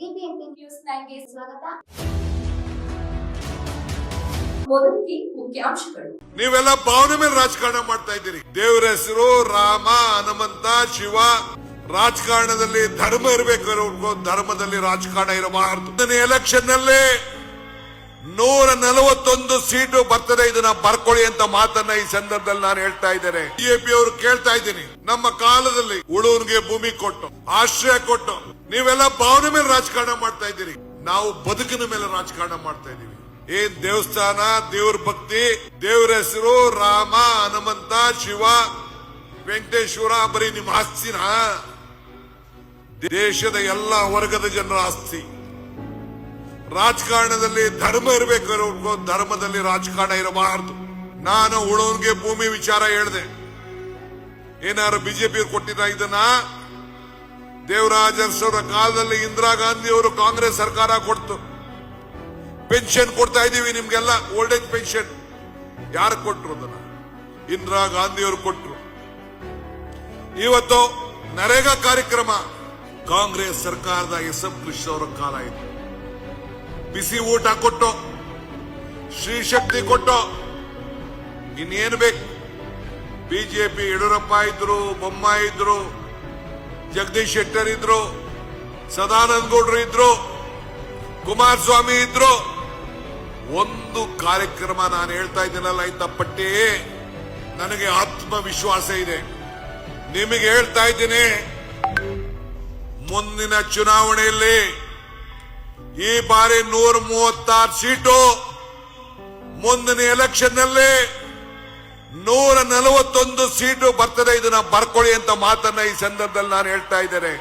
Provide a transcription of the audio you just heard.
BBMP news 9ಗೆ ಸ್ವಾಗತ. ಮೊದಲಿಗೆ ಮುಖ್ಯಾಂಶಗಳು. ನೀವೆಲ್ಲ ಭಾವನೆ ಮೇಲೆ ರಾಜಕಾರಣ ಮಾಡ್ತಾ ಇದ್ದೀರಿ. ದೇವರ ಹೆಸರು ರಾಮ, ಹನುಮಂತ, ಶಿವ. ರಾಜಕಾರಣದಲ್ಲಿ ಧರ್ಮ ಇರಬೇಕು, ಧರ್ಮದಲ್ಲಿ ರಾಜಕಾರಣ ಇರಬಾರದು. ಎಲೆಕ್ಷನ್ ನಲ್ಲಿ 141 ಸೀಟು ಬರ್ತದೆ, ಇದನ್ನ ಬರ್ಕೊಳ್ಳಿ ಅಂತ ಮಾತನ್ನ ಈ ಸಂದರ್ಭದಲ್ಲಿ ನಾನು ಹೇಳ್ತಾ ಇದ್ದೇನೆ. ಬಿಜೆಪಿ ಅವರು ಕೇಳ್ತಾ ಇದ್ದೀನಿ, ನಮ್ಮ ಕಾಲದಲ್ಲಿ ಉಳುವನಿಗೆ ಭೂಮಿ ಕೊಟ್ಟು ಆಶ್ರಯ ಕೊಟ್ಟು ನೀವೆಲ್ಲ ಭಾವನೆ ಮೇಲೆ ರಾಜಕಾರಣ ಮಾಡ್ತಾ ಇದ್ದೀರಿ. ನಾವು ಬದುಕಿನ ಮೇಲೆ ರಾಜಕಾರಣ ಮಾಡ್ತಾ ಇದ್ದೀವಿ. ಏನ್ ದೇವಸ್ಥಾನ, ದೇವ್ರ ಭಕ್ತಿ, ದೇವರ ಹೆಸರು ರಾಮ, ಹನುಮಂತ, ಶಿವ, ವೆಂಕಟೇಶ್ವರ ಬರೀ ನಿಮ್ಮ ಆಸ್ತಿನ? ದೇಶದ ಎಲ್ಲ ವರ್ಗದ ಜನರ ಆಸ್ತಿ. ರಾಜಕಾರಣದಲ್ಲಿ ಧರ್ಮ ಇರಬೇಕು, ಧರ್ಮದಲ್ಲಿ ರಾಜಕಾರಣ ಇರಬಾರದು. ನಾನು ಉಳೋನ್ಗೆ ಭೂಮಿ ವಿಚಾರ ಹೇಳಿದೆ. ಏನಾದ್ರು ಬಿಜೆಪಿ ಕೊಟ್ಟಿದ್ದ ಇದನ್ನ? ದೇವರಾಜ ಅರಸರ ಕಾಲದಲ್ಲಿ ಇಂದಿರಾ ಗಾಂಧಿ ಅವರು ಕಾಂಗ್ರೆಸ್ ಸರ್ಕಾರ ಕೊಡ್ತು. ಪೆನ್ಷನ್ ಕೊಡ್ತಾ ಇದೀವಿ ನಿಮ್ಗೆಲ್ಲ, ಓಲ್ಡ್ ಏಜ್ ಪೆನ್ಷನ್. ಯಾರು ಕೊಟ್ರು ಅದನ್ನ? ಇಂದಿರಾ ಗಾಂಧಿ ಅವರು ಕೊಟ್ರು. ಇವತ್ತು ನರೇಗಾ ಕಾರ್ಯಕ್ರಮ ಕಾಂಗ್ರೆಸ್ ಸರ್ಕಾರದ ಎಸ್.ಎಂ. ಕೃಷ್ಣ ಅವರ ಕಾಲ ಇತ್ತು. ಬಿಸಿ ಊಟ ಕೊಟ್ಟು, ಶ್ರೀಶಕ್ತಿ ಕೊಟ್ಟು, ಇನ್ನೇನು ಬೇಕು? ಬಿಜೆಪಿ ಯಡಿಯೂರಪ್ಪ ಇದ್ರು, ಬೊಮ್ಮಾಯಿ ಇದ್ರು, ಜಗದೀಶ್ ಶೆಟ್ಟರ್ ಇದ್ರು, ಸದಾನಂದ ಗೌಡರು ಇದ್ರು, ಕುಮಾರಸ್ವಾಮಿ ಇದ್ರು. ಒಂದು ಕಾರ್ಯಕ್ರಮ ನಾನು ಹೇಳ್ತಾ ಇದ್ದೀನಲ್ಲ, ಇಂಥ ಪಟ್ಟಿ ನನಗೆ ಆತ್ಮವಿಶ್ವಾಸ ಇದೆ. ನಿಮಗೆ ಹೇಳ್ತಾ ಇದ್ದೀನಿ, ಮುಂದಿನ ಚುನಾವಣೆಯಲ್ಲಿ ಈ ಬಾರಿ 136 ಸೀಟು, ಮುಂದಿನ ಎಲೆಕ್ಷನ್ ನಲ್ಲಿ 141 ಸೀಟು ಬರ್ತದೆ, ಇದನ್ನ ಬರ್ಕೊಳ್ಳಿ ಅಂತ ಮಾತನ್ನ ಈ ಸಂದರ್ಭದಲ್ಲಿ ನಾನು ಹೇಳ್ತಾ ಇದ್ದೇನೆ.